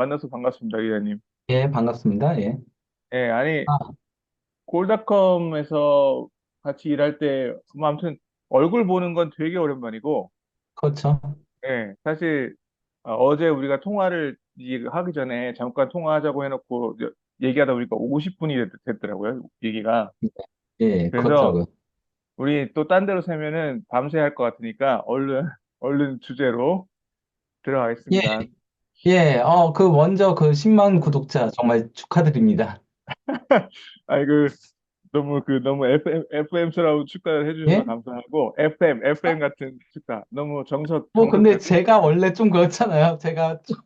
만나서 반갑습니다, 기자님. 예, 반갑습니다. 예. 예, 아니, 아, 골닷컴에서 같이 일할 때, 뭐 아무튼 얼굴 보는 건 되게 오랜만이고, 그렇죠. 예, 사실 어제 우리가 통화를 하기 전에 잠깐 통화하자고 해놓고 얘기하다 보니까 50분이 됐더라고요, 얘기가. 예, 그래서 그렇더라고요. 우리 또 딴 데로 새면은 밤새 할 것 같으니까 얼른 주제로 예, 들어가겠습니다. 예, 먼저 그 10만 구독자 정말 축하드립니다. 아이, 너무 FM스러운 축하를 해주셔서 예? 감사하고, FM 같은 축하. 너무 근데 정석적인. 제가 원래 좀 그렇잖아요. 제가 좀,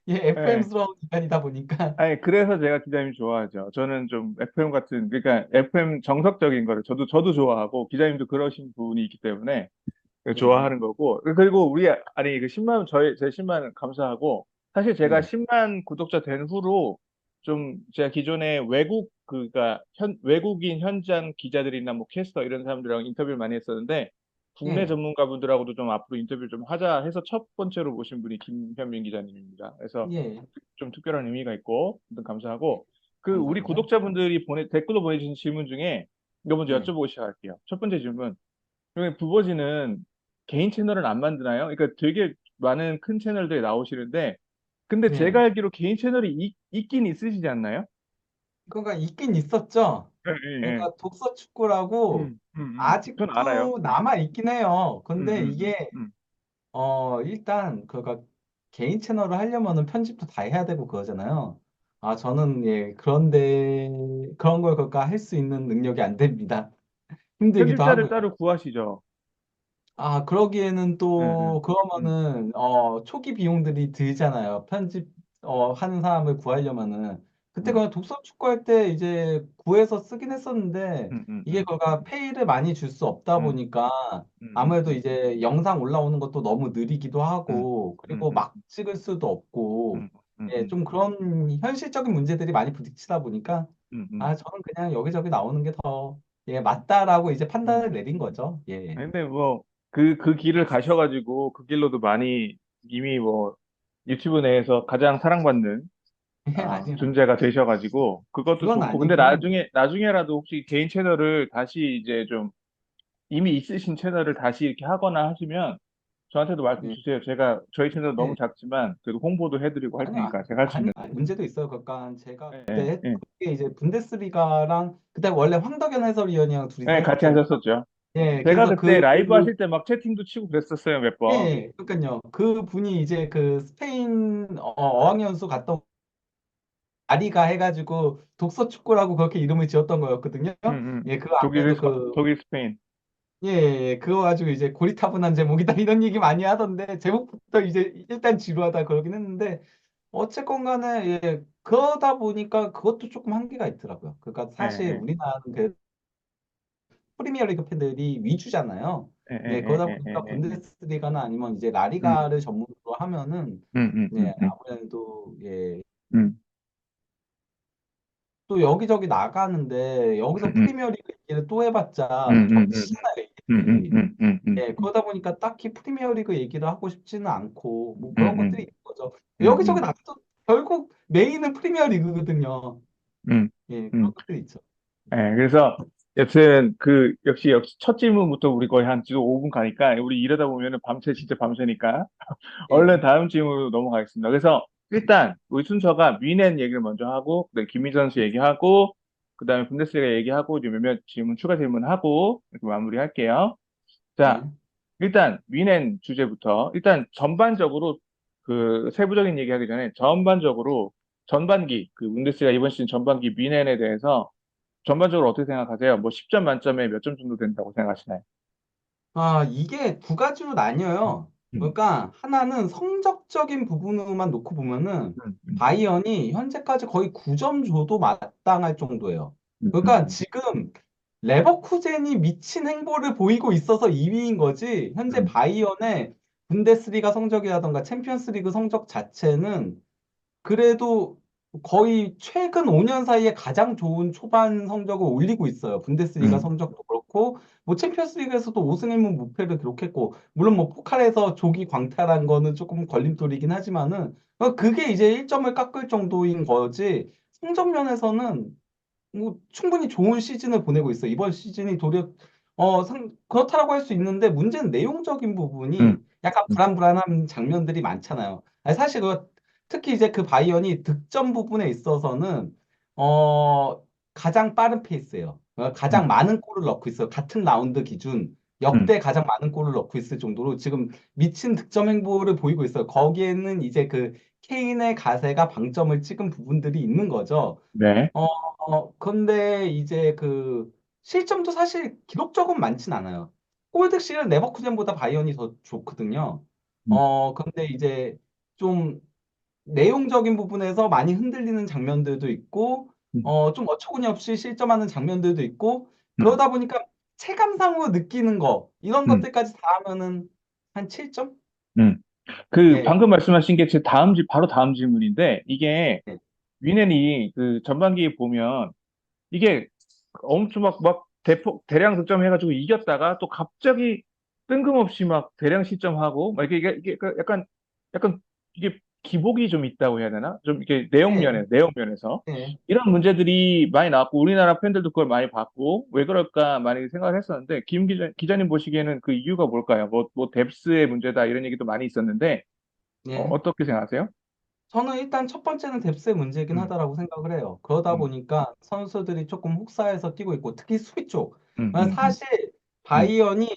예, 예. FM스러운 인간이다 보니까. 아니, 그래서 제가 기자님 좋아하죠. 저는 좀 FM 같은, 그러니까 FM 정석적인 거를 저도 좋아하고, 기자님도 그러신 분이 있기 때문에 예, 좋아하는 거고, 그리고 아니, 그 10만, 제 10만 감사하고, 사실 제가 예, 10만 구독자 된 후로 좀 제가 기존에 그니까 외국인 현장 기자들이나 뭐 캐스터 이런 사람들이랑 인터뷰를 많이 했었는데, 국내 예, 전문가분들하고도 좀 앞으로 인터뷰를 좀 하자 해서 첫 번째로 모신 분이 김현민 기자님입니다. 그래서 예, 좀 특별한 의미가 있고, 아무튼 감사하고, 우리 감사합니다. 구독자분들이 댓글로 보내주신 질문 중에 이거 먼저 예, 여쭤보고 시작할게요. 첫 번째 질문. 그러면 부버지는 개인 채널은 안 만드나요? 그러니까 되게 많은 큰 채널들이 나오시는데, 근데 제가 예. 알기로 개인 채널이 있긴 있으시지 않나요? 그러니까 있긴 있었죠. 예, 예, 예. 그러니까 독서 축구라고 전 알아요. 아직도 남아 있긴 해요. 음, 근데 음, 음, 이게 음. 일단 그가 개인 채널을 하려면은 편집도 다 해야 되고 그러잖아요. 저는 예, 그런데 그런 걸 그가 할 수 있는 능력이 안 됩니다. 힘들기도 편집자를 하고요. 따로 구하시죠. 그러기에는 예, 예. 또 음, 그러면은 초기 비용들이 들잖아요. 편집 하는 사람을 구하려면은 그때 음, 그냥 독서 축구할 때 이제 구해서 쓰긴 했었는데 음, 음, 이게 음, 그가 페이를 많이 줄 수 없다 음, 보니까 음, 아무래도 음, 이제 영상 올라오는 것도 너무 느리기도 음, 하고 음, 그리고 음, 막 찍을 수도 없고 음, 음, 예, 음, 좀 그런 현실적인 문제들이 많이 부딪히다 보니까 저는 그냥 여기저기 나오는 게 더 예, 맞다라고 이제 음. 판단을 내린 거죠. 예. 근데 뭐, 그 길을 가셔가지고, 그 길로도 많이 이미 뭐, 유튜브 내에서 가장 사랑받는 아니요. 존재가 되셔가지고, 그것도 그건 좋고, 근데 아니고요. 나중에라도 혹시 개인 채널을 다시 이제 좀, 이미 있으신 채널을 다시 이렇게 하거나 하시면, 저한테도 말씀 예, 주세요. 저희 채널 너무 예. 작지만, 그래도 홍보도 해드리고 할 테니까, 제가 할 수 있는. 문제도 있어요. 그러니까 제가 예, 그때 예. 그게 이제 분데스리가랑 그때 원래 황덕현 해설위원이랑 둘이서 예, 같이 했었잖아요. 하셨었죠. 예, 제가 그래서 그때 라이브 하실 때 막 채팅도 치고 그랬었어요, 몇 번. 예, 그러니까요. 그 분이 이제 그 스페인 어학연수 갔던 아리가 해가지고 독서 축구라고 그렇게 이름을 지었던 거였거든요. 예, 그거 아무래도 독일, 스페인. 예, 예, 그거 가지고 이제 고리타분한 제목이다 이런 얘기 많이 하던데 제목부터 이제 일단 지루하다 그러긴 했는데 어쨌건 간에 예, 그러다 보니까 그것도 조금 한계가 있더라고요. 그러니까 예, 사실 예, 우리나라는 그 프리미어리그 팬들이 위주잖아요. 예, 예, 예, 예, 그러다 예, 예, 보니까 예. 예. 분데스리가나 아니면 이제 음, 라리가를 전문으로 하면은 네, 아무래도 예, 음, 또 여기저기 나가는데 음, 여기서 음, 프리미어리그 얘기를 또 해봤자 음, 음, 음, 겹치잖아요, 얘기들이. 예, 음, 그러다 보니까 딱히 프리미어리그 얘기를 하고 싶지는 않고 뭐 그런 것들이 음, 있는 거죠. 음, 여기저기 나가도 결국 메인은 프리미어리그거든요. 음, 예, 그런 음. 것들이 있죠. 예, 그래서 여튼 역시 첫 질문부터 우리 거의 한 지금 5분 가니까 우리 이러다 보면은 밤새 진짜 밤새니까 얼른 예, 다음 질문으로 넘어가겠습니다. 그래서 일단 우리 순서가 미넨 얘기를 먼저 하고 그다음에 김민재 선수 얘기하고 그다음에 분데스리가 얘기하고 이제 몇몇 추가 질문하고 이렇게 마무리할게요. 자, 예. 일단 위넨 주제부터 일단 전반적으로 세부적인 얘기하기 전에 전반적으로 전반기 문데스리가 이번 시즌 전반기 위넨에 대해서 전반적으로 어떻게 생각하세요? 뭐 10점 만점에 몇 점 정도 된다고 생각하시나요? 이게 두 가지로 나뉘어요. 음, 그러니까 하나는 성적적인 부분으로만 놓고 보면은 음, 바이언이 현재까지 거의 9점 줘도 마땅할 정도예요. 음, 그러니까 지금 레버쿠젠이 미친 행보를 보이고 있어서 2위인 거지. 현재 음, 바이언의 분데스리가 성적이라던가 챔피언스리그 성적 자체는 그래도 거의 최근 5년 사이에 가장 좋은 초반 성적을 올리고 있어요. 분데스리가 음, 성적도 그렇고, 뭐 챔피언스리그에서도 5승 1무 무패를 기록했고, 물론 뭐 포칼에서 조기 광탈한 거는 조금 걸림돌이긴 하지만은, 그게 이제 1점을 깎을 정도인 거지. 성적 면에서는 뭐 충분히 좋은 시즌을 보내고 있어. 이번 시즌이 도리어 그렇다라고 할 수 있는데 문제는 내용적인 부분이 음, 약간 음, 불안불안한 장면들이 많잖아요. 아니, 사실 특히 이제 그 바이언이 득점 부분에 있어서는 어 가장 빠른 페이스예요. 가장 음, 많은 골을 넣고 있어요. 같은 라운드 기준 음, 역대 가장 많은 골을 넣고 있을 정도로 지금 미친 득점 행보를 보이고 있어요. 거기에는 이제 그 케인의 가세가 방점을 찍은 부분들이 있는 거죠. 네, 근데 이제 그 실점도 사실 기록적은 많진 않아요. 골득실은 레버쿠젠보다 바이언이 더 좋거든요. 음, 근데 이제 좀 내용적인 부분에서 많이 흔들리는 장면들도 있고, 음, 좀 어처구니 없이 실점하는 장면들도 있고, 음, 그러다 보니까 체감상으로 느끼는 거, 이런 음, 것들까지 다 하면은 한 7점? 음. 그 예, 방금 말씀하신 게 제 바로 다음 질문인데 이게 예, 위넨이 그 전반기에 보면 이게 엄청 막 대량 득점해가지고 이겼다가 또 갑자기 뜬금없이 막 대량 실점하고 막 이게 그 약간 이게 기복이 좀 있다고 해야 되나? 좀 이게 예, 내용 면에서 예. 이런 문제들이 많이 나왔고 우리나라 팬들도 그걸 많이 봤고 왜 그럴까 많이 생각을 했었는데 기자님 보시기에는 그 이유가 뭘까요? 뭐 뎁스의 문제다 이런 얘기도 많이 있었는데 예. 어떻게 생각하세요? 저는 일단 첫 번째는 뎁스의 문제이긴 음, 하다라고 생각을 해요. 그러다 음, 보니까 선수들이 조금 혹사해서 뛰고 있고, 특히 수비 쪽. 음, 음, 음, 사실 음, 바이언이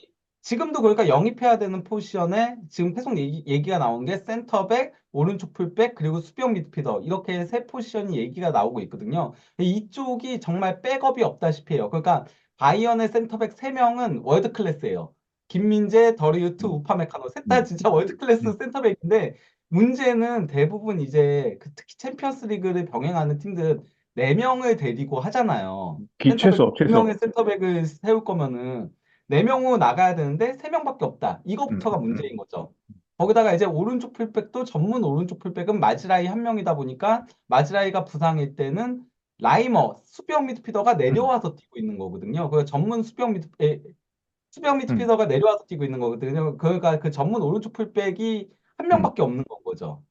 지금도 그러니까 영입해야 되는 포지션에 지금 계속 얘기가 나온 게 센터백, 오른쪽 풀백, 그리고 수비형 미드필더 이렇게 세 포지션이 얘기가 나오고 있거든요. 이쪽이 정말 백업이 없다시피 해요. 그러니까 바이언의 센터백 3명은 월드 클래스예요. 김민재, 더리우트, 음, 우파메카노 셋 다 음, 진짜 월드 클래스 음. 센터백인데 문제는 대부분 이제 특히 챔피언스 리그를 병행하는 팀들은 4명을 데리고 하잖아요. 센터백 최소. 2명의 센터백을 세울 거면은 4명으로 나가야 되는데 3명밖에 없다. 음, 이거부터가 음, 문제인 거죠. 거기다가 이제 오른쪽 풀백도 전문 오른쪽 풀백은 마즈라이 한 명이다 보니까 마즈라이가 부상일 때는 라이머 수비형 미드필더가 음, 내려와서 뛰고 있는 거거든요. 그 전문 수비형 음, 미드필더가 내려와서 뛰고 있는 거거든요. 그러니까 그 전문 오른쪽 풀백이 한 음, 명밖에 없는 건 거죠.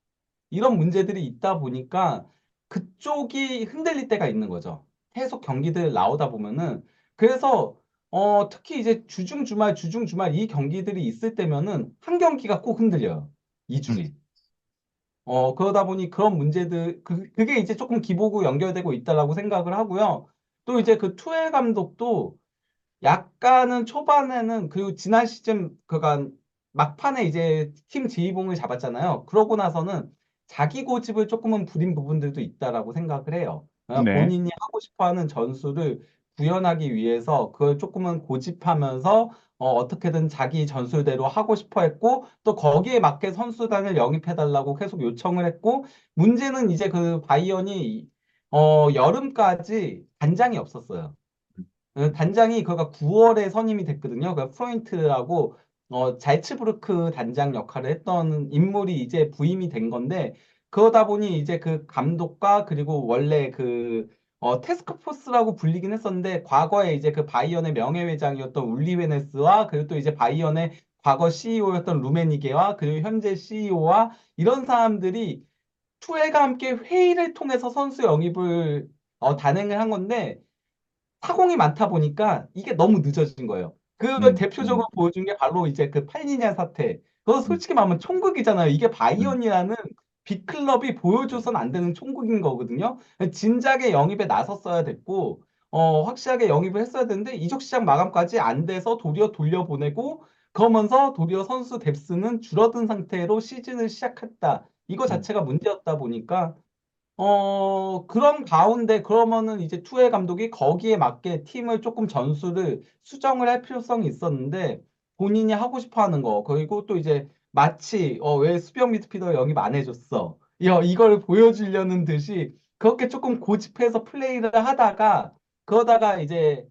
이런 문제들이 있다 보니까 그쪽이 흔들릴 때가 있는 거죠. 계속 경기들 나오다 보면은 그래서 특히 이제 주중 주말 이 경기들이 있을 때면은 한 경기가 꼭 흔들려요. 이 음, 중에. 그러다 보니 그런 문제들 그게 이제 조금 기복으로 연결되고 있다라고 생각을 하고요. 또 이제 그 투엘 감독도 약간은 초반에는 그리고 지난 시즌 그간 막판에 이제 팀 지휘봉을 잡았잖아요. 그러고 나서는 자기 고집을 조금은 부린 부분들도 있다라고 생각을 해요. 네. 본인이 하고 싶어하는 전술을 구현하기 위해서 그걸 조금은 고집하면서 어떻게든 자기 전술대로 하고 싶어 했고 또 거기에 맞게 선수단을 영입해달라고 계속 요청을 했고 문제는 이제 그 바이언이 여름까지 단장이 없었어요. 단장이 그가 9월에 선임이 됐거든요. 그 프로인트라고 잘츠부르크 단장 역할을 했던 인물이 이제 부임이 된 건데 그러다 보니 이제 그 감독과 그리고 원래 그 테스크포스라고 불리긴 했었는데 과거에 이제 그 바이언의 명예회장이었던 울리 베네스와 그리고 또 이제 바이언의 과거 CEO였던 루메니게와 그리고 현재 CEO와 이런 사람들이 투엘과 함께 회의를 통해서 선수 영입을 단행을 한 건데 사공이 많다 보니까 이게 너무 늦어진 거예요. 그걸 음, 음, 대표적으로 보여준 게 바로 이제 그 팔리냐 사태. 그거 음, 솔직히 말하면 총극이잖아요. 이게 음, 바이언이라는 빅클럽이 보여줘선 안 되는 총극인 거거든요. 진작에 영입에 나섰어야 됐고, 확실하게 영입을 했어야 되는데 이적 시장 마감까지 안 돼서 도리어 돌려보내고, 그러면서 도리어 선수 뎁스는 줄어든 상태로 시즌을 시작했다. 이거 음, 자체가 문제였다 보니까 그런 가운데 그러면은 이제 투엘 감독이 거기에 맞게 팀을 조금 전술을 수정을 할 필요성이 있었는데 본인이 하고 싶어 하는 거 그리고 또 이제 마치 왜 수비형 미드필더 영입 안 해줬어 이걸 보여주려는 듯이 그렇게 조금 고집해서 플레이를 하다가 그러다가 이제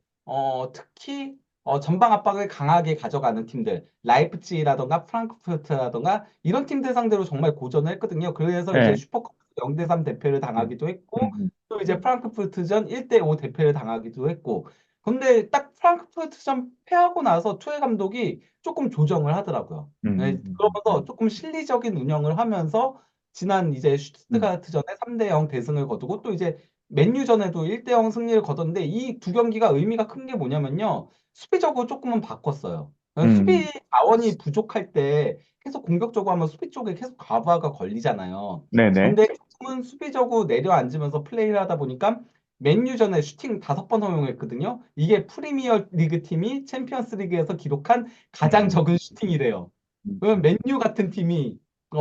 특히 전방 압박을 강하게 가져가는 팀들 라이프치히라던가 프랑크푸르트라던가 이런 팀들 상대로 정말 고전을 했거든요. 그래서 이제 네. 슈퍼컵 0대3 대패를 음, 당하기도 했고, 음, 또 이제 프랑크푸르트전 1대5 대패를 당하기도 했고, 근데 딱 프랑크푸르트전 패하고 나서 투엘 감독이 조금 조정을 하더라고요. 네, 그러면서 조금 실리적인 운영을 하면서 지난 이제 음, 슈투트가르트전에 3대0 대승을 거두고 또 이제 맨유전에도 1대0 승리를 거뒀는데 이 두 경기가 의미가 큰 게 뭐냐면요. 수비적으로 조금은 바꿨어요. 수비 음. 자원이 부족할 때 계속 공격적으로 하면 수비 쪽에 계속 과부하가 걸리잖아요. 네네. 근데 조금은 수비적으로 내려앉으면서 플레이를 하다 보니까 맨유전에 슈팅 5번 허용했거든요. 이게 프리미어 리그 팀이 챔피언스 리그에서 기록한 가장 음, 적은 슈팅이래요. 음, 그러면 맨유 같은 팀이 음.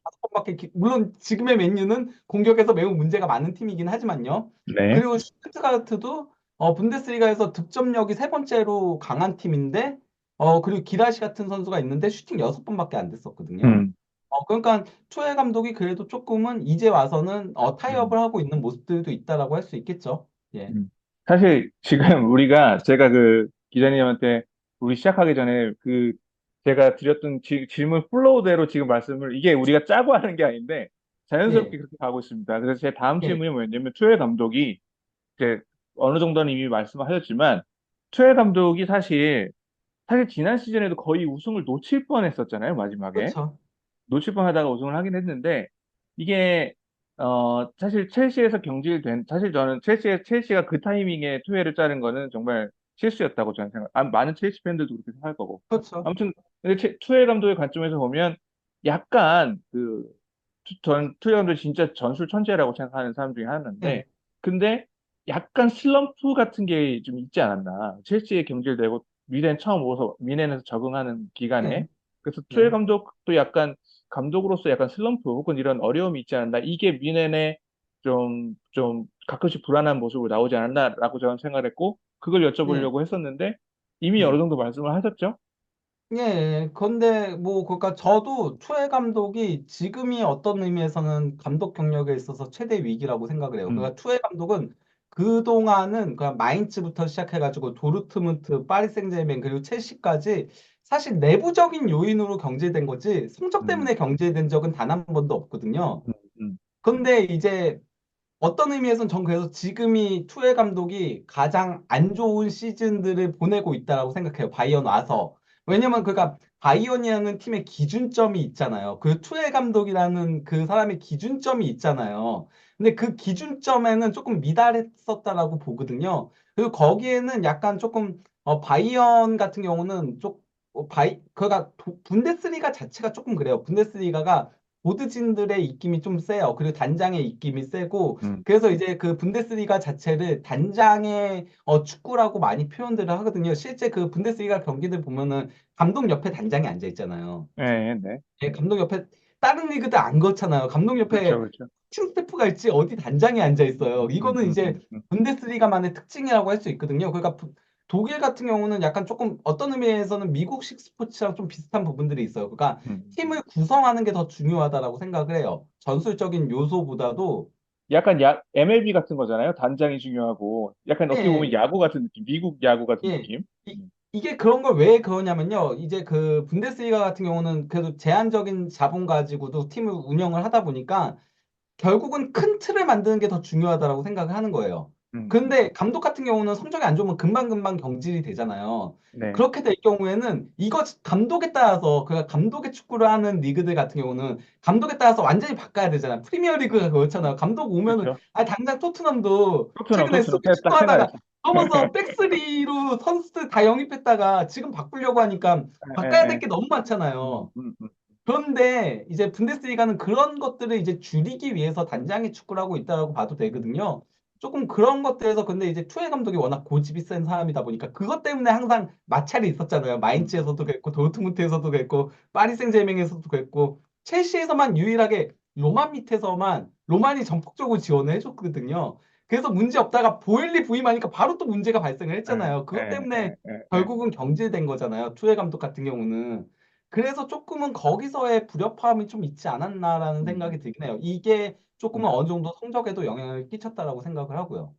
5번밖에 물론 지금의 맨유는 공격에서 매우 문제가 많은 팀이긴 하지만요. 네. 그리고 슈투트가르트도 분데스리가에서 득점력이 세 번째로 강한 팀인데 그리고 기라시 같은 선수가 있는데 슈팅 6번밖에 안 됐었거든요. 음, 그러니까 투엘 감독이 그래도 조금은 이제 와서는 타이업을 음, 하고 있는 모습들도 있다라고 할 수 있겠죠. 예. 사실 지금 제가 그 기자님한테 우리 시작하기 전에 그 제가 드렸던 질문 플로우대로 지금 말씀을 이게 우리가 짜고 하는 게 아닌데 예. 자연스럽게 그렇게 가고 있습니다. 그래서 제 다음 예. 질문이 뭐였냐면 투엘 감독이 이제 어느 정도는 이미 말씀하셨지만 투엘 감독이 사실 지난 시즌에도 거의 우승을 놓칠 뻔했었잖아요, 마지막에. 그렇죠. 놓칠 뻔하다가 우승을 하긴 했는데 이게 사실 첼시에서 경질된 사실 저는 첼시가 그 타이밍에 투회를 자른 거는 정말 실수였다고 저는 많은 첼시 팬들도 그렇게 생각할 거고 그렇죠. 아무튼 근데 투회 감독의 관점에서 보면 약간 전 투회 감독이 진짜 전술 천재라고 생각하는 사람 중에 하나인데 예. 근데 약간 슬럼프 같은 게 좀 있지 않았나 첼시에 경질되고 처음 오서 미넨에서 적응하는 기간에 예. 그래서 투엘 예. 감독도 약간 감독으로서 약간 슬럼프 혹은 이런 어려움이 있지 않았나 이게 미넨의 좀 가끔씩 불안한 모습으로 나오지 않았나라고 저는 생각했고 그걸 예. 여쭤보려고 했었는데 이미 어느 예. 정도 말씀을 하셨죠? 예, 근데 뭐 그러니까 저도 투엘 감독이 지금이 어떤 의미에서는 감독 경력에 있어서 최대 위기라고 생각을 해요. 음, 그러니까 투엘 감독은 그동안은 그 마인츠부터 시작해가지고 도르트문트, 파리 생제르맹 그리고 첼시까지 사실 내부적인 요인으로 경질된 거지 성적 음, 때문에 경질된 적은 단 한 번도 없거든요. 음, 음, 근데 이제 어떤 의미에서는 전 그래서 지금이 투엘 감독이 가장 안 좋은 시즌들을 보내고 있다라고 생각해요. 바이언 와서. 왜냐면 그가 바이언이라는 팀의 기준점이 있잖아요. 그 투엘 감독이라는 그 사람의 기준점이 있잖아요. 근데 그 기준점에는 조금 미달했었다라고 보거든요. 그리고 거기에는 약간 조금 바이언 같은 경우는 그가 분데스리가 자체가 조금 그래요. 분데스리가가 보드진들의 입김이 좀 세요. 그리고 단장의 입김이 세고 음, 그래서 이제 그 분데스리가 자체를 단장의 축구라고 많이 표현들을 하거든요. 실제 그 분데스리가 경기들 보면은 감독 옆에 단장이 앉아 있잖아요. 네, 네, 예, 감독 옆에 다른 리그들 안 그렇잖아요. 감독 그렇죠, 옆에 그렇죠. 팀 스태프가 있지 어디 단장이 앉아 있어요. 이거는 이제 음. 분데스리가만의 특징이라고 할 수 있거든요. 그러니까 독일 같은 경우는 약간 조금 어떤 의미에서는 미국식 스포츠랑 좀 비슷한 부분들이 있어요. 그러니까 음. 팀을 구성하는 게 더 중요하다라고 생각을 해요. 전술적인 요소보다도 약간 MLB 같은 거잖아요. 단장이 중요하고 약간 어떻게 보면 예, 야구 같은 느낌, 미국 야구 같은 예. 느낌. 이게 그런 걸 왜 그러냐면요. 이제 그 분데스리가 같은 경우는 그래도 제한적인 자본 가지고도 팀을 운영을 하다 보니까 결국은 큰 틀을 만드는 게 더 중요하다라고 생각을 하는 거예요. 음. 근데 감독 같은 경우는 성적이 안 좋으면 금방금방 경질이 되잖아요. 네, 그렇게 될 경우에는 이거 감독에 따라서 그 감독의 축구를 하는 리그들 같은 경우는 감독에 따라서 완전히 바꿔야 되잖아요. 프리미어 리그가 그렇잖아요. 감독 오면은 그렇죠. 당장 토트넘도 토트넘 최근에 수비 딱 축구하다가 생각났어. 넘어서 백스리로 선수들 다 영입했다가 지금 바꾸려고 하니까 예, 바꿔야 될 예. 게 너무 음, 많잖아요. 음, 음, 그런데 이제 분데스리가는 그런 것들을 이제 줄이기 위해서 단장이 축구를 하고 있다고 봐도 되거든요. 조금 그런 것들에서 근데 이제 투엘 감독이 워낙 고집이 센 사람이다 보니까 그것 때문에 항상 마찰이 있었잖아요. 음, 마인츠에서도 그랬고 도르트문트에서도 그랬고 파리 생제르맹에서도 그랬고 첼시에서만 유일하게 로만 밑에서만 로만이 전폭적으로 지원을 해줬거든요. 그래서 문제 없다가 보일리 부임하니까 바로 또 문제가 발생을 예, 했잖아요. 그것 예, 때문에 예, 예, 예. 결국은 경질된 거잖아요. 투엘 감독 같은 경우는. 그래서 조금은 거기서의 불협화음이 좀 있지 않았나라는 음, 생각이 들긴 해요. 이게 조금은 음. 어느 정도 성적에도 영향을 끼쳤다라고 생각을 하고요.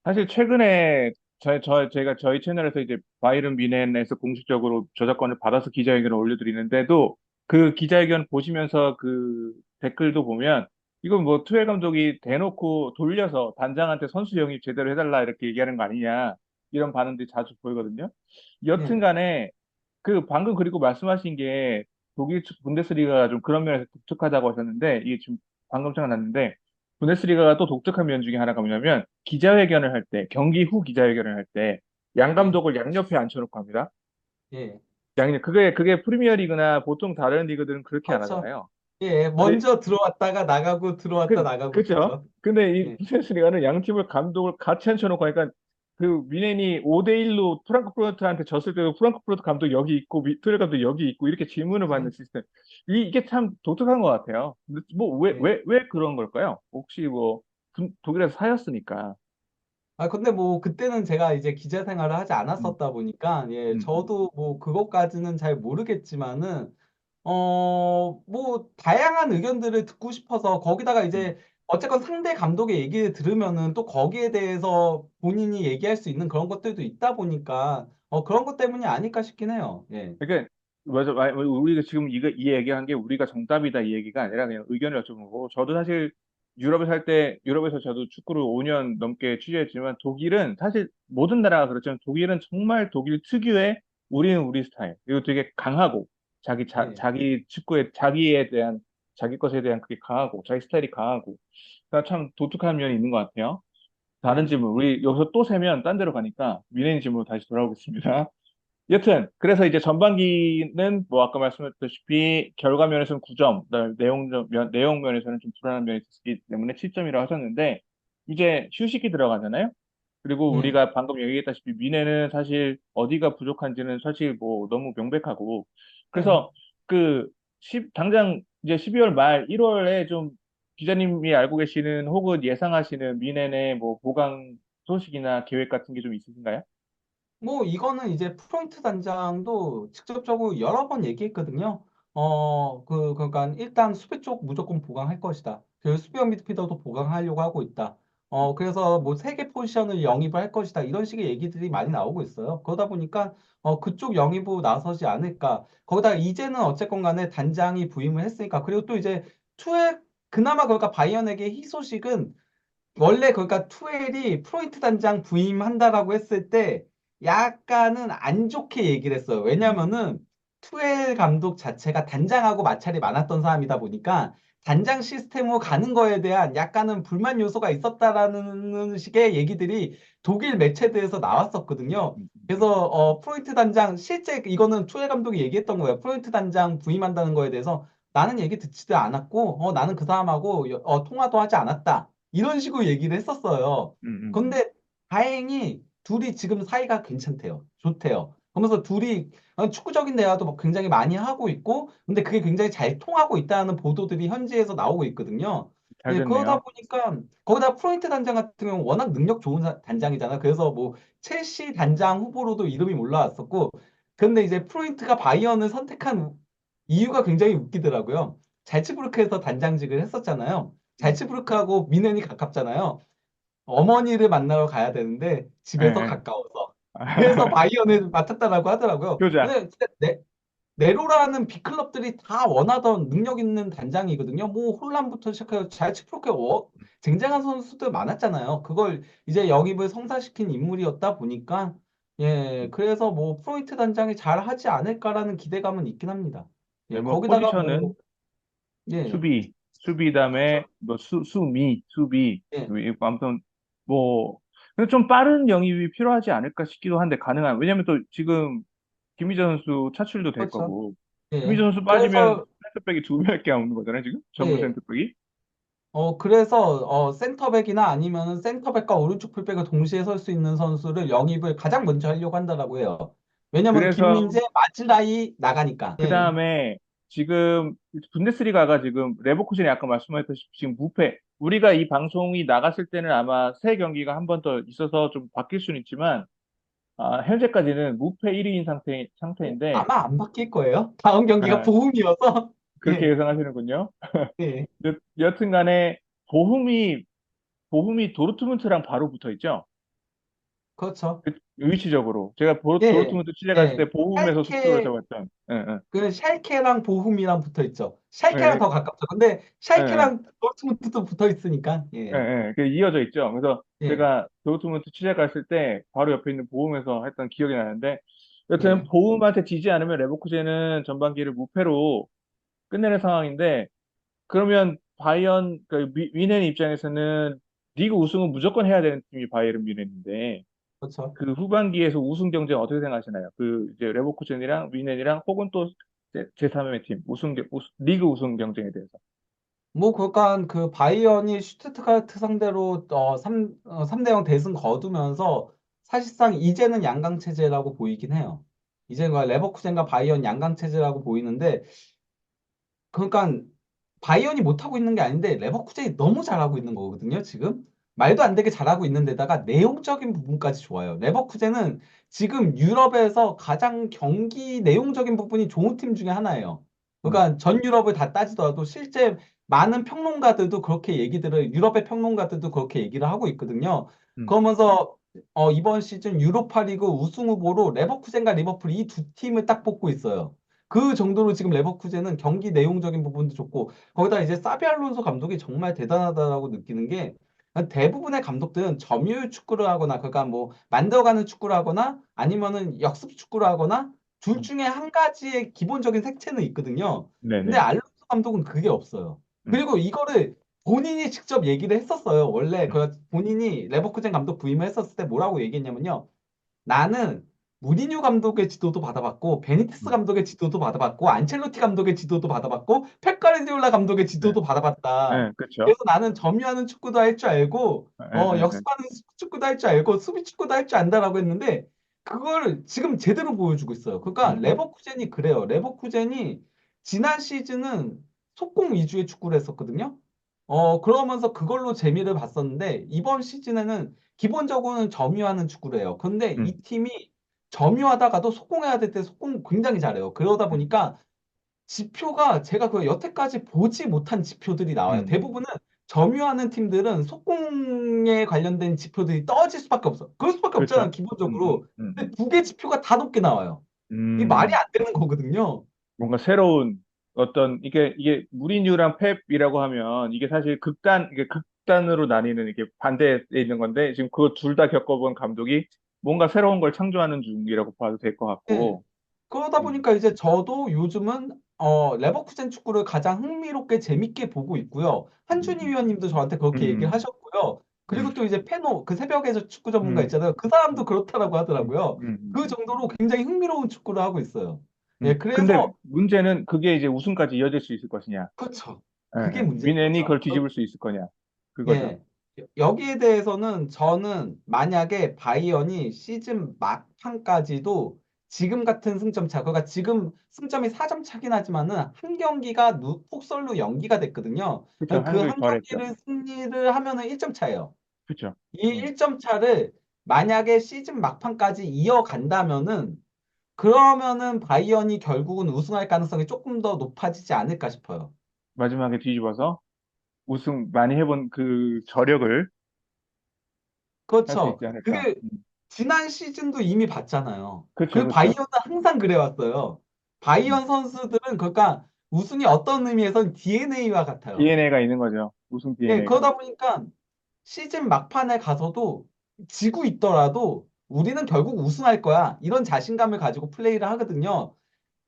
사실 최근에 제가 저희 채널에서 이제 바이른 뮌헨에서 공식적으로 저작권을 받아서 기자회견을 올려드리는데도 그 기자회견 보시면서 그 댓글도 보면 이건 뭐 투엘 감독이 대놓고 돌려서 단장한테 선수 영입 제대로 해달라 이렇게 얘기하는 거 아니냐 이런 반응들이 자주 보이거든요. 예, 여튼간에 그 방금 그리고 말씀하신 게 독일 분데스리가가 좀 그런 면에서 독특하다고 하셨는데 이게 지금 방금 생각났는데 분데스리가가 또 독특한 면 중에 하나가 뭐냐면 기자회견을 할 때 경기 후 기자회견을 할 때 양 예, 감독을 양옆에 앉혀놓고 합니다. 예. 그게 프리미어리그나 보통 다른 리그들은 그렇게 안 그렇죠. 하잖아요. 예, 근데 먼저 들어왔다가 나가고 들어왔다 나가고 그죠? 그러죠. 근데 이 예, 부데스리가는 양 팀을 감독을 같이 앉혀놓고 하니까 그 미넨이 5대1로 프랑크푸르트한테 졌을 때도 프랑크푸르트 감독 여기 있고 트레 감독 여기 있고 이렇게 질문을 받는 예, 시스템. 이게 참 독특한 것 같아요. 근데 뭐 예. 왜 그런 걸까요? 혹시 뭐 독일에서 사였으니까. 아, 근데 뭐, 그때는 제가 이제 기자 생활을 하지 음, 않았었다 보니까, 예, 음. 저도 뭐, 그것까지는 잘 모르겠지만은, 뭐, 다양한 의견들을 듣고 싶어서, 거기다가 음. 이제, 어쨌건 상대 감독의 얘기를 들으면은 또 거기에 대해서 본인이 얘기할 수 있는 그런 것들도 있다 보니까, 그런 것 때문이 아닐까 싶긴 해요. 예. 그러니까 맞아, 우리가 지금 이 얘기한 게 우리가 정답이다 이 얘기가 아니라 그냥 의견을 여쭤본 거고 저도 사실 유럽에 살 때 유럽에서 저도 축구를 5년 넘게 취재했지만 독일은 사실 모든 나라가 그렇지만 독일은 정말 독일 특유의 우리는 우리 스타일 그리고 되게 강하고 예. 자기 축구에 자기에 대한 자기 것에 대한 그게 강하고 자기 스타일이 강하고 그러니까 참 독특한 면이 있는 것 같아요. 다른 예. 질문 우리 여기서 또 세면 딴 데로 가니까 미래인 질문으로 다시 돌아오겠습니다. 여튼 그래서 이제 전반기는 뭐 아까 말씀드렸다시피 결과 면에서는 9점, 그다음에 내용 면에서는 좀 불안한 면이 있었기 때문에 7점이라고 하셨는데 이제 휴식기 들어가잖아요. 그리고 예. 우리가 방금 얘기했다시피 미네는 사실 어디가 부족한지는 사실 뭐 너무 명백하고 예. 그래서 그 당장 이제 12월 말 1월에 좀 기자님이 알고 계시는 혹은 예상하시는 미네의 뭐 보강 소식이나 계획 같은 게 좀 있으신가요? 뭐 이거는 이제 프로인트 단장도 직접적으로 여러 번 얘기했거든요. 그러니까 일단 수비 쪽 무조건 보강할 것이다. 그리고 수비형 미드필더도 보강하려고 하고 있다. 그래서 뭐 세 개 포지션을 영입을 할 것이다. 이런 식의 얘기들이 많이 나오고 있어요. 그러다 보니까 그쪽 영입으로 나서지 않을까. 거기다가 이제는 어쨌건 간에 단장이 부임을 했으니까. 그리고 또 이제 투에 그나마 그러니까 바이언에게 희소식은 원래 그러니까 투엘이 프로이트 단장 부임한다라고 했을 때 약간은 안 좋게 얘기를 했어요. 음, 왜냐면은 투엘 감독 자체가 단장하고 마찰이 많았던 사람이다 보니까 단장 시스템으로 가는 거에 대한 약간은 불만 요소가 있었다라는 식의 얘기들이 독일 매체들에서 나왔었거든요. 음, 그래서 프로이트 단장 실제 이거는 투엘 감독이 얘기했던 거예요. 프로이트 단장 부임한다는 거에 대해서 나는 얘기 듣지도 않았고 나는 그 사람하고 통화도 하지 않았다. 이런 식으로 얘기를 했었어요. 음, 음. 근데 다행히 둘이 지금 사이가 괜찮대요. 좋대요. 그러면서 둘이 축구적인 대화도 막 굉장히 많이 하고 있고, 근데 그게 굉장히 잘 통하고 있다는 보도들이 현지에서 나오고 있거든요. 잘 예, 그러다 됐네요. 보니까 거기다 프로인트 단장 같은 경우는 워낙 능력 좋은 단장이잖아. 그래서 뭐 첼시 단장 후보로도 이름이 올라왔었고, 근데 이제 프로인트가 바이언을 선택한 이유가 굉장히 웃기더라고요. 잘츠부르크에서 단장직을 했었잖아요. 음. 잘츠부르크하고 미넨이 가깝잖아요. 어머니를 만나러 가야 되는데 예, 집에서 예. 가까워서. 그래서 바이언을 맡았다라고 하더라고요. 효자. 근데 진짜 네로라는 빅클럽들이 다 원하던 능력 있는 단장이거든요. 뭐 홀란부터 시작해서 잘츠부르크에 쟁쟁한 선수들 많았잖아요. 그걸 이제 영입을 성사시킨 인물이었다 보니까 예, 그래서 뭐 프로이트 단장이 잘 하지 않을까라는 기대감은 있긴 합니다. 네, 예, 뭐 거기다가 뭐 포지션은 예, 수비 다음에 뭐 수비. 예, 아무튼 뭐 근데 좀 빠른 영입이 필요하지 않을까 싶기도 한데 가능한. 왜냐면 또 지금 김희재 선수 차출도 될 그렇죠. 거고 김희재 예. 선수 빠지면 그래서 센터백이 두 명밖에 안 오는 거잖아요, 지금? 전문 예. 센터백이. 그래서 센터백이나 아니면은 센터백과 오른쪽 풀백을 동시에 설 수 있는 선수를 영입을 가장 먼저 하려고 한다라고 해요. 왜냐면 그래서 김민재, 마즈라이 나가니까. 그 예. 다음에 지금 분데스리가가 지금 레버쿠젠이 아까 말씀하셨다시피 지금 무패. 우리가 이 방송이 나갔을 때는 아마 새 경기가 한 번 더 있어서 좀 바뀔 수는 있지만 현재까지는 무패 1위인 상태인데 아마 안 바뀔 거예요. 다음 경기가 아, 보움이어서. 그렇게 예. 예상하시는군요. 예. 여튼간에 보훔이 도르트문트랑 바로 붙어 있죠. 그렇죠. 위치적으로. 제가 예, 예, 도르트문트 취재 갔을 예. 때 보훔에서 숙소를 샬케, 잡았던. 예, 예. 그 샬케랑 보훔이랑 붙어 있죠. 예, 샬케랑 예, 더 가깝죠. 근데 예, 예. 샬케랑 도르트문트도 붙어 있으니까. 예, 예, 예. 그 이어져 있죠. 그래서 예, 제가 도르트문트 취재 갔을 때 바로 옆에 있는 보훔에서 했던 기억이 나는데 여튼 예. 보훔한테 지지 않으면 레버쿠젠은 전반기를 무패로 끝내는 상황인데 그러면 바이언 그 뮌헨 입장에서는 리그 우승은 무조건 해야 되는 팀이 바이에른 뮌헨인데 그렇죠. 그 후반기에서 우승 경쟁 어떻게 생각하시나요? 그 이제 레버쿠젠이랑 뮌헨이랑 혹은 또 제3의 팀 리그 우승 경쟁에 대해서. 뭐, 그러니까 그 바이언이 슈투트가르트 상대로 3대 0 대승 거두면서 사실상 이제는 양강 체제라고 보이긴 해요. 이제는 레버쿠젠과 바이언 양강 체제라고 보이는데 그러니까 바이언이 못하고 있는 게 아닌데 레버쿠젠이 너무 잘하고 있는 거거든요, 지금. 말도 안 되게 잘하고 있는 데다가 내용적인 부분까지 좋아요. 레버쿠젠은 지금 유럽에서 가장 경기 내용적인 부분이 좋은 팀 중에 하나예요. 음, 그러니까 전 유럽을 다 따지더라도 실제 많은 평론가들도 그렇게 얘기들을 유럽의 평론가들도 그렇게 얘기를 하고 있거든요. 음, 그러면서 이번 시즌 유로파리그 우승 후보로 레버쿠젠과 리버풀 이 두 팀을 딱 뽑고 있어요. 그 정도로 지금 레버쿠젠은 경기 내용적인 부분도 좋고 거기다 이제 사비 알론소 감독이 정말 대단하다라고 느끼는 게 대부분의 감독들은 점유율 축구를 하거나 그러니까 뭐 만들어가는 축구를 하거나 아니면은 역습 축구를 하거나 둘 음, 중에 한 가지의 기본적인 색채는 있거든요. 근데 네네. 알론소 감독은 그게 없어요. 음, 그리고 이거를 본인이 직접 얘기를 했었어요. 원래 음, 그 본인이 레버쿠젠 감독 부임을 했었을 때 뭐라고 얘기했냐면요. 나는 무리뉴 감독의 지도도 받아봤고 베니테스 음. 감독의 지도도 받아봤고 안첼로티 감독의 지도도 받아봤고 펩 가르디올라 감독의 네, 지도도 받아봤다. 네, 그렇죠. 그래서 나는 점유하는 축구도 할 줄 알고 예, 예, 예. 역습하는 축구도 할 줄 알고 수비 축구도 할 줄 안다라고 했는데 그걸 지금 제대로 보여주고 있어요. 그러니까 음, 레버쿠젠이 그래요. 레버쿠젠이 지난 시즌은 속공 위주의 축구를 했었거든요. 그러면서 그걸로 재미를 봤었는데 이번 시즌에는 기본적으로는 점유하는 축구를 해요. 근데 음, 이 팀이 점유하다가도 속공해야 될 때 속공 굉장히 잘해요. 그러다 음, 보니까 지표가 제가 그 여태까지 보지 못한 지표들이 나와요. 음. 대부분은 점유하는 팀들은 속공에 관련된 지표들이 떨어질 수밖에 없어. 그럴 수밖에 없잖아요, 그렇죠. 음, 음, 기본적으로. 음, 근데 두 개 지표가 다 높게 나와요. 이 말이 음. 안 되는 거거든요. 뭔가 새로운 어떤 이게 무리뉴랑 펩이라고 하면 이게 사실 이게 극단으로 나뉘는 이게 반대에 있는 건데 지금 그거 둘 다 겪어본 감독이 뭔가 새로운 걸 창조하는 중이라고 봐도 될 것 예. 같고. 그러다 음, 보니까 이제 저도 요즘은 레버쿠젠 축구를 가장 흥미롭게 재밌게 보고 있고요. 한준희 음, 위원님도 저한테 그렇게 얘기를 음, 하셨고요. 그리고 음, 또 이제 페노 그 새벽에서 축구 전문가 음, 있잖아요. 그 사람도 음, 그렇다라고 하더라고요. 그 음. 정도로 굉장히 흥미로운 축구를 하고 있어요. 예, 근데 그래서 문제는 그게 이제 우승까지 이어질 수 있을 것이냐. 그렇죠. 예, 그게 예. 문제인 뮌헨이 거죠. 그걸 뒤집을 수 있을 거냐. 그거죠. 예. 여기에 대해서는 저는 만약에 바이언이 시즌 막판까지도 지금 같은 승점 차, 그러니까 지금 승점이 4점 차긴 하지만은 한 경기가 폭설로 연기가 됐거든요. 그렇죠. 그 한 경기 한 덜했죠. 경기를 승리를 하면은 1점 차예요. 그렇죠. 이 음. 1점 차를 만약에 시즌 막판까지 이어간다면은 그러면은 바이언이 결국은 우승할 가능성이 조금 더 높아지지 않을까 싶어요. 마지막에 뒤집어서 우승 많이 해본 그 저력을 할 수 그렇죠. 있지 않을까. 그게 지난 시즌도 이미 봤잖아요. 그렇죠, 그 그렇죠. 바이언은 항상 그래왔어요. 음. 바이언 선수들은 그러니까 우승이 어떤 의미에선 DNA와 같아요. DNA가 있는 거죠. 우승 예, DNA가. 그러다 보니까 시즌 막판에 가서도 지고 있더라도 우리는 결국 우승할 거야. 이런 자신감을 가지고 플레이를 하거든요.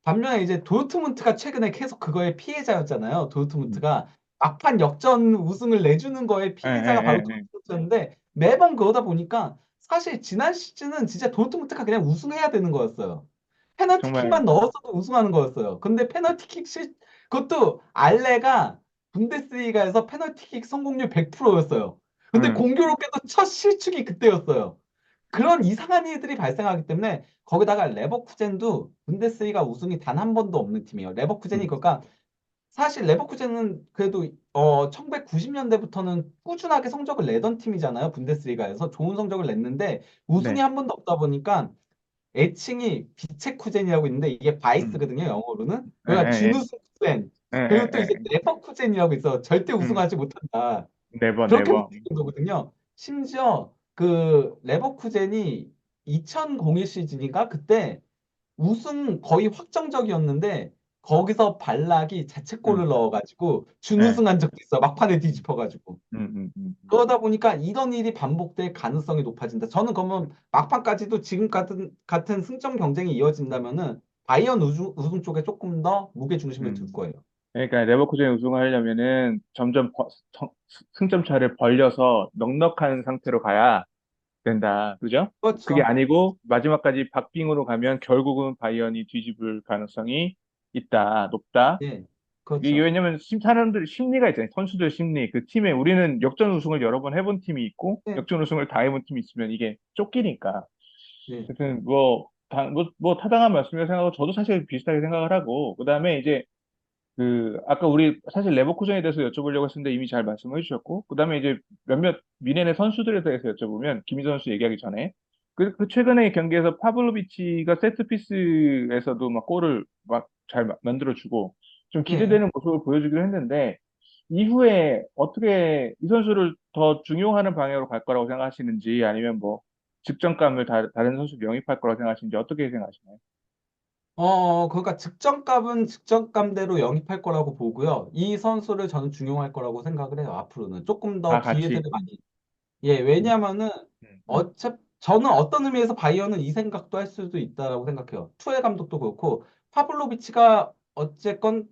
반면에 이제 도르트문트가 최근에 계속 그거의 피해자였잖아요. 음. 도르트문트가 막판 역전 우승을 내주는 거의 예, 예, 피해자가 바로 예, 예. 도르트문트였는데 매번 그러다 보니까 사실 지난 시즌은 진짜 도르트문트가 그냥 우승해야 되는 거였어요. 정말, 페널티킥만 넣었어도 우승하는 거였어요. 근데 그것도 알레가 분데스리가에서 페널티킥 성공률 100%였어요. 근데 음, 공교롭게도 첫 실축이 그때였어요. 그런 이상한 일들이 발생하기 때문에 거기다가 레버쿠젠도 분데스리가 우승이 단 한 번도 없는 팀이에요. 레버쿠젠이 음, 그러니까 사실 레버쿠젠은 그래도 1990년대부터는 꾸준하게 성적을 내던 팀이잖아요. 분데스리가에서 좋은 성적을 냈는데 우승이 네. 한 번도 없다 보니까 애칭이 비체쿠젠이라고 있는데 이게 음, 바이스거든요. 영어로는. 예, 그러니까 예, 준우승 쿠젠. 예, 예, 그리고 또 예, 이제 예. 레버쿠젠이라고 있어. 절대 음, 우승하지 못한다. 네버, 그렇게 네버. 불리는 거거든요. 심지어 그 레버쿠젠이 2001 시즌인가 그때 우승 거의 확정적이었는데 거기서 발락이 음, 자책골을 넣어가지고 네. 준우승한 적도 있어. 막판에 뒤집어가지고. 음. 그러다 보니까 이런 일이 반복될 가능성이 높아진다. 저는 그러면 막판까지도 지금 같은 승점 경쟁이 이어진다면은 바이언 우승 쪽에 조금 더 무게 중심을 둘 음. 거예요. 그러니까 레버쿠젠이 우승을 하려면은 점점 승점 차를 벌려서 넉넉한 상태로 가야 된다. 그죠? 그게 그렇죠. 아니고 마지막까지 박빙으로 가면 결국은 바이언이 뒤집을 가능성이 있다. 높다. 예, 이게 그렇죠. 왜냐면 사람들 심리가 있잖아요. 선수들 심리. 그 팀에 우리는 역전 우승을 여러 번 해본 팀이 있고 예, 역전 우승을 다 해본 팀이 있으면 이게 쫓기니까. 예, 하여튼 뭐 타당한 말씀이라고 생각하고 저도 사실 비슷하게 생각을 하고 그다음에 이제 그 아까 우리 사실 레버쿠젠에 대해서 여쭤보려고 했었는데 이미 잘 말씀해 주셨고 그다음에 이제 몇몇 미네네 선수들에 대해서 여쭤보면 김민재 선수 얘기하기 전에 그 최근에 경기에서 파블로비치가 세트피스에서도 막 골을 막 잘 만들어주고 좀 예. 기대되는 모습을 보여주기로 했는데 이후에 어떻게 이 선수를 더 중용하는 방향으로 갈 거라고 생각하시는지 아니면 뭐 직전감을 다른 선수 영입할 거라고 생각하시는지 어떻게 생각하시나요? 그러니까 직전값은 직전감대로 영입할 거라고 보고요. 이 선수를 저는 중용할 거라고 생각을 해요. 앞으로는 조금 더 다 기회들을 같이. 많이. 예, 음, 왜냐하면은 음, 저는 어떤 의미에서 바이어는 이 생각도 할 수도 있다고 생각해요. 투엘 감독도 그렇고 파블로비치가 어쨌건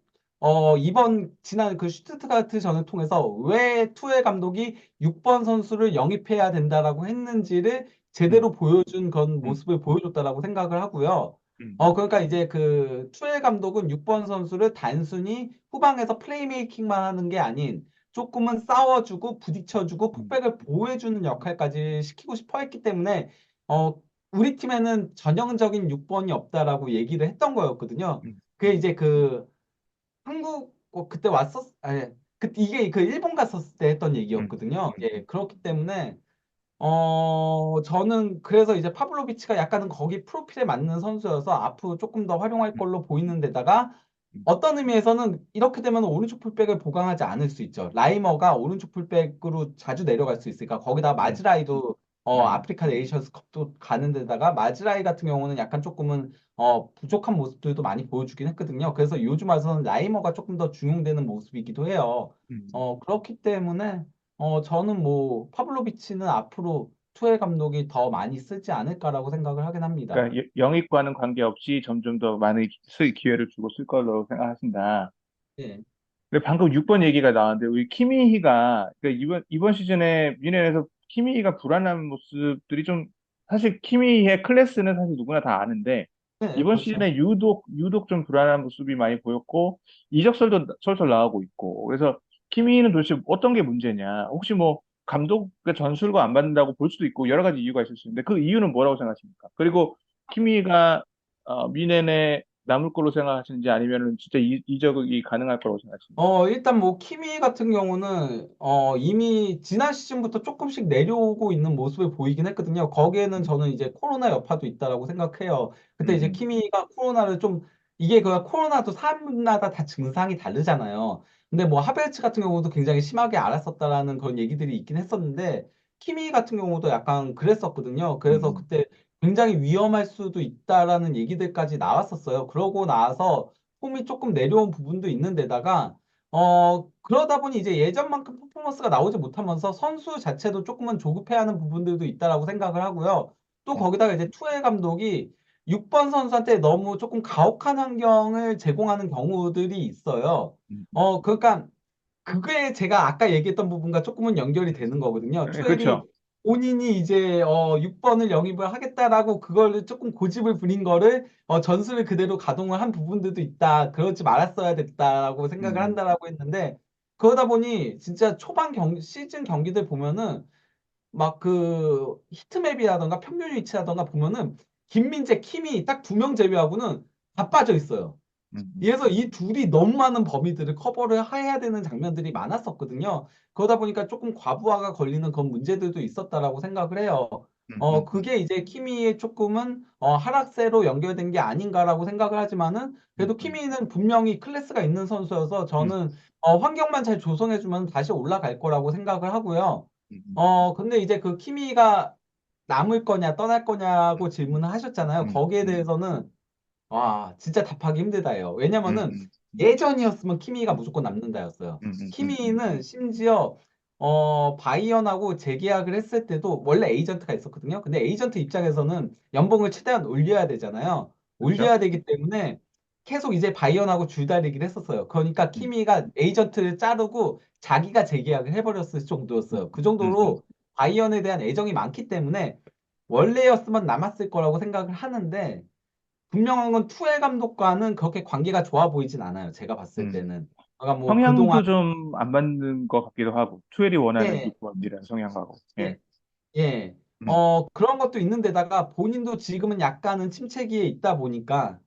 이번 지난 그 슈투트가르트 전을 통해서 왜 투엘 감독이 6번 선수를 영입해야 된다라고 했는지를 음, 제대로 보여준 그런 음, 모습을 보여줬다라고 생각을 하고요. 음, 그러니까 이제 그 투엘 감독은 6번 선수를 단순히 후방에서 플레이메이킹만 하는 게 아닌 조금은 싸워주고 부딪혀주고 음, 풋백을 보호해주는 역할까지 시키고 싶어 했기 때문에 어, 우리 팀에는 전형적인 6번이 없다라고 얘기를 했던 거였거든요. 음, 그게 이제 그 한국 그때 아니 그 이게 그 일본 갔었을 때 했던 음, 얘기였거든요. 음, 예, 그렇기 때문에 저는 그래서 이제 파블로비치가 약간은 거기 프로필에 맞는 선수여서 앞으로 조금 더 활용할 음, 걸로 보이는 데다가 음, 어떤 의미에서는 이렇게 되면 오른쪽 풀백을 보강하지 않을 수 있죠. 라이머가 오른쪽 풀백으로 자주 내려갈 수 있으니까 거기다 음, 마즈라이도 음, 아프리카 네이션스 컵도 가는 데다가 마즈라이 같은 경우는 약간 조금은 부족한 모습들도 많이 보여주긴 했거든요. 그래서 요즘 와서는 라이머가 조금 더 중용되는 모습이기도 해요. 그렇기 때문에 저는 뭐 파블로비치는 앞으로 투엘 감독이 더 많이 쓰지 않을까라고 생각을 하긴 합니다. 그러니까 영입과는 관계없이 점점 더 많은 기회를 주고 쓸 거라고 생각하신다. 예, 근데 방금 6번 얘기가 나왔는데 우리 키미히가 그러니까 이번 시즌에 미넨에서 키미히가 불안한 모습들이 좀 사실 키미히의 클래스는 사실 누구나 다 아는데 네, 이번 그렇죠. 시즌에 유독 좀 불안한 모습이 많이 보였고 이적설도 솔솔 나오고 있고 그래서 키미히는 도대체 어떤 게 문제냐 혹시 뭐 감독의 전술과 안 맞는다고 볼 수도 있고 여러 가지 이유가 있을 수 있는데 그 이유는 뭐라고 생각하십니까? 그리고 키미히가 미넨에 남을 걸로 생각하시는지 아니면은 진짜 이적이 가능할 거라고 생각하시는지. 일단 뭐 키미 같은 경우는 이미 지난 시즌부터 조금씩 내려오고 있는 모습을 보이긴 했거든요. 거기에는 음, 저는 이제 코로나 여파도 있다라고 생각해요. 그때 이제 음, 키미가 코로나를 좀 이게 그 코로나도 사람마다 다 증상이 다르잖아요. 근데 뭐 하베르츠 같은 경우도 굉장히 심하게 앓았었다라는 그런 얘기들이 있긴 했었는데 키미 같은 경우도 약간 그랬었거든요. 그래서 음, 그때 굉장히 위험할 수도 있다라는 얘기들까지 나왔었어요. 그러고 나서 폼이 조금 내려온 부분도 있는데다가 그러다 보니 이제 예전만큼 퍼포먼스가 나오지 못하면서 선수 자체도 조금은 조급해하는 부분들도 있다라고 생각을 하고요. 또 음, 거기다가 이제 투엘 감독이 6번 선수한테 너무 조금 가혹한 환경을 제공하는 경우들이 있어요. 음. 그러니까 그게 제가 아까 얘기했던 부분과 조금은 연결이 되는 거거든요. 네, 투엘이 그렇죠. 본인이 이제 6번을 영입을 하겠다라고 그거를 조금 고집을 부린 거를 전술을 그대로 가동을 한 부분들도 있다. 그러지 말았어야 됐다라고 생각을 음, 한다라고 했는데 그러다 보니 진짜 초반 시즌 경기들 보면은 막 그 히트맵이라던가 평균 위치라던가 보면은 김민재, 킴이 딱 두 명 제외하고는 다 빠져 있어요. 음, 그래서 이 둘이 너무 많은 범위들을 커버를 해야 되는 장면들이 많았었거든요. 그러다 보니까 조금 과부하가 걸리는 그런 문제들도 있었다라고 생각을 해요. 음, 음, 그게 이제 키미의 조금은 하락세로 연결된 게 아닌가라고 생각을 하지만은 음, 그래도 키미는 분명히 클래스가 있는 선수여서 음, 저는 환경만 잘 조성해주면 다시 올라갈 거라고 생각을 하고요. 음, 근데 이제 그 키미가 남을 거냐 떠날 거냐고 질문을 하셨잖아요. 음, 거기에 음, 대해서는 와, 진짜 답하기 힘들다요. 음, 왜냐면은 음, 예전이었으면 키미가 무조건 남는다였어요. 음. 키미는 심지어 바이언하고 재계약을 했을 때도 원래 에이전트가 있었거든요. 근데 에이전트 입장에서는 연봉을 최대한 올려야 되잖아요. 그렇죠? 올려야 되기 때문에 계속 이제 바이언하고 줄다리기를 했었어요. 그러니까 음, 키미가 에이전트를 자르고 자기가 재계약을 해버렸을 음, 정도였어요. 그 음, 음, 정도로 바이언에 대한 애정이 많기 때문에 원래였으면 남았을 거라고 생각을 하는데 분명한 건 투엘 감독과는 그렇게 관계가 좋아 보이진 않아요. 제가 봤을 음. 때는. 그러니까 뭐 그동안 성향도 좀 안 맞는 것 같기도 하고, 투엘이 원하는 예, 리퍼들이란 성향하고, 예. 예, 예. 음, 그런 것도 있는데다가 본인도 지금은 약간은 침체기에 있다 보니까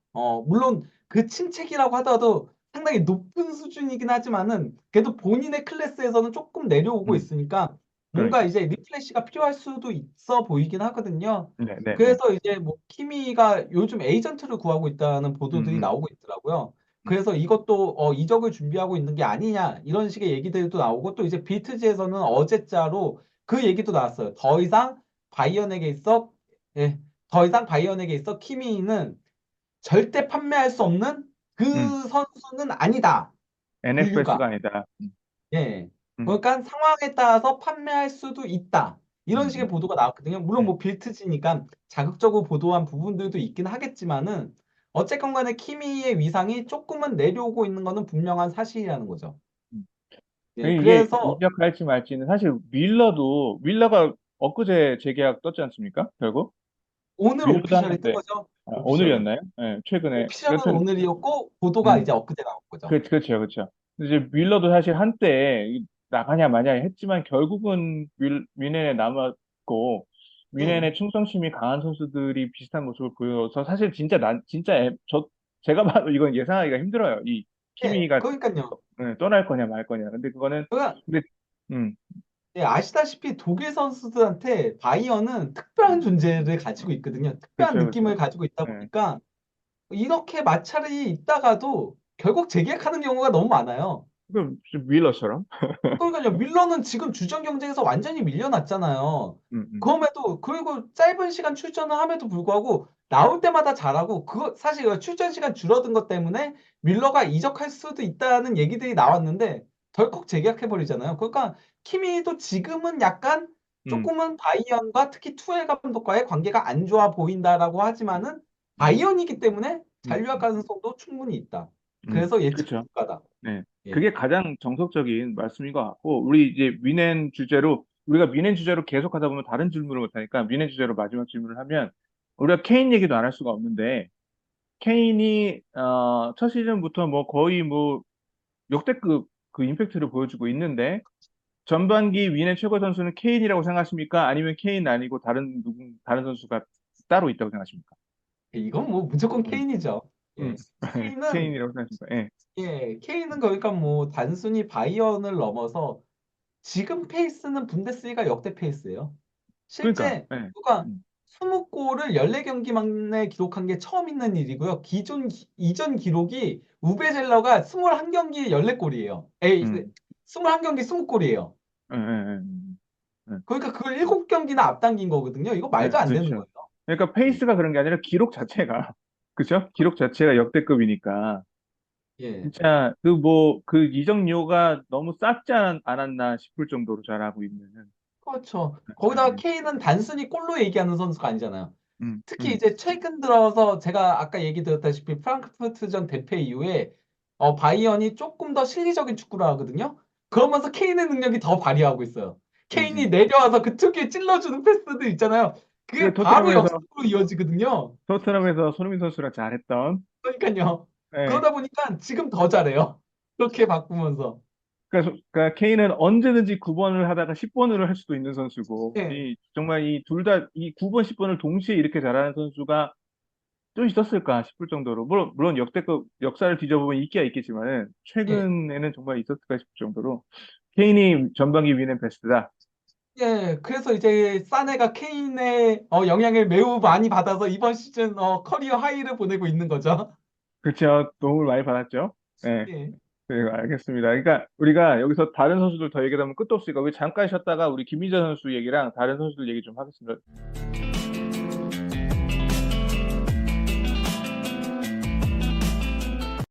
물론 그 침체기라고 하더라도 상당히 높은 수준이긴 하지만은 그래도 본인의 클래스에서는 조금 내려오고 음, 있으니까 뭔가 그러니까. 이제 리플레시가 필요할 수도 있어 보이긴 하거든요. 네, 네, 네. 그래서 이제 뭐 키미가 요즘 에이전트를 구하고 있다는 보도들이 음, 나오고 있더라고요. 음, 그래서 이것도 이적을 준비하고 있는 게 아니냐 이런 식의 얘기들도 나오고 또 이제 비트지에서는 어제자로 그 얘기도 나왔어요. 바이언에게 있어, 예, 더 이상 바이언에게 있어 키미는 절대 판매할 수 없는 음. 그 선수는 아니다. NFS가 분류가. 아니다. 예. 음, 그러니까 상황에 따라서 판매할 수도 있다. 이런 식의 음, 보도가 나왔거든요. 물론 음, 뭐 빌트지니까 자극적으로 보도한 부분들도 있긴 하겠지만은 어쨌건 간에 키미의 위상이 조금은 내려오고 있는 거는 분명한 사실이라는 거죠. 음. 예. 이게 그래서 이적할지 말지는 사실 밀러가 엊그제 재계약 떴지 않습니까? 결국 오늘 밀러도 오피셜이 뜬 하는데 거죠. 오피셜은. 오늘이었나요? 네, 최근에 오피셜은 여튼 오늘이었고 보도가 음, 이제 엊그제 나온 거죠. 그렇죠, 그렇죠. 이제 밀러도 사실 한때 나가냐 마냐 했지만 결국은 뮌헨에 남았고 예. 뮌헨의 충성심이 강한 선수들이 비슷한 모습을 보여서 사실 진짜 제가 봐도 이건 예상하기가 힘들어요. 이 예. 키미가 그러니까요. 떠날 거냐 말 거냐. 근데 그거는 그러니까 근데 음, 예, 아시다시피 독일 선수들한테 바이어는 특별한 음, 존재를 가지고 있거든요. 특별한 그렇죠, 느낌을 그렇죠. 가지고 있다 네. 보니까 이렇게 마찰이 있다가도 결국 재계약하는 경우가 너무 많아요. 그럼 밀러처럼. 그러니까요, 밀러는 지금 주전 경쟁에서 완전히 밀려났잖아요. 음, 음, 그럼에도, 그리고 짧은 시간 출전을 함에도 불구하고 나올 때마다 잘하고, 그거 사실 그 출전 시간 줄어든 것 때문에 밀러가 이적할 수도 있다는 얘기들이 나왔는데, 덜컥 재계약해버리잖아요. 그러니까, 키미도 지금은 약간 음, 조금은 바이언과 특히 투엘 감독과의 관계가 안 좋아 보인다라고 하지만은, 음, 바이언이기 때문에 잔류할 음, 가능성도 충분히 있다. 그래서 예측 그렇죠. 불가다. 네. 예. 그게 가장 정석적인 말씀인 것 같고, 우리 이제 우리가 미넨 주제로 계속 하다 보면 다른 질문을 못 하니까 미넨 주제로 마지막 질문을 하면, 우리가 케인 얘기도 안 할 수가 없는데, 케인이, 첫 시즌부터 뭐 거의 뭐 역대급 그 임팩트를 보여주고 있는데, 전반기 미넨 최고 선수는 케인이라고 생각하십니까? 아니면 케인 아니고 다른 선수가 따로 있다고 생각하십니까? 이건 뭐 무조건 음, 케인이죠. 음. 예. 케인은 케인이라고 생각하십니까? 예. 케인은 그러니까 뭐 단순히 바이언을 넘어서 지금 페이스는 분데스리가 역대 페이스예요. 그러니까, 실제 예. 그러니까 음, 20골을 14경기 만에 기록한 게 처음 있는 일이고요. 이전 기록이 우베 젤러가 21경기에 14골이에요. 에이, 음. 21경기 20골이에요. 예, 예, 예. 예. 그러니까 그걸 7경기나 앞당긴 거거든요. 이거 네, 말도 안 되는 그렇죠. 거예요. 그러니까 예. 페이스가 그런 게 아니라 기록 자체가, 그죠? 기록 자체가 역대급이니까, 예. 진짜, 이적료가 너무 않았나 싶을 정도로 잘하고 있는. 그렇죠. 예, 거기다가 예. 케인은 단순히 골로 얘기하는 선수가 아니잖아요. 음, 특히 음, 이제 최근 들어서 제가 아까 얘기 드렸다시피 프랑크푸르트전 대패 이후에 바이언이 조금 더 실리적인 축구를 하거든요. 그러면서 케인의 능력이 더 발휘하고 있어요. 케인이 음. 내려와서 그쪽에 찔러주는 패스들 있잖아요. 그 그게 바로 역습으로 이어지거든요. 토트넘에서 손흥민 선수랑 잘했던, 그러니까요. 예. 그러다 보니까 지금 더 잘해요. 그렇게 바꾸면서. 그러니까 케인은 언제든지 9번을 하다가 10번으로 할 수도 있는 선수고, 예. 정말 이 9번, 10번을 동시에 이렇게 잘하는 선수가 좀 있었을까 싶을 정도로 물론 역대급 역사를 뒤져보면 있기야 있겠지만은 예. 최근에는 정말 있었을까 싶을 정도로 케인이 전반기 위는 베스트다. 예, 그래서 이제 사네가 케인의 영향을 매우 많이 받아서 이번 시즌 커리어 하이를 보내고 있는 거죠. 그렇죠. 도움을 많이 받았죠. 네. 예. 네, 알겠습니다. 그러니까 우리가 여기서 다른 선수들 더 얘기하면 끝도 없으니까 우리 잠깐 쉬었다가 우리 김민재 선수 얘기랑 다른 선수들 얘기 좀 하겠습니다.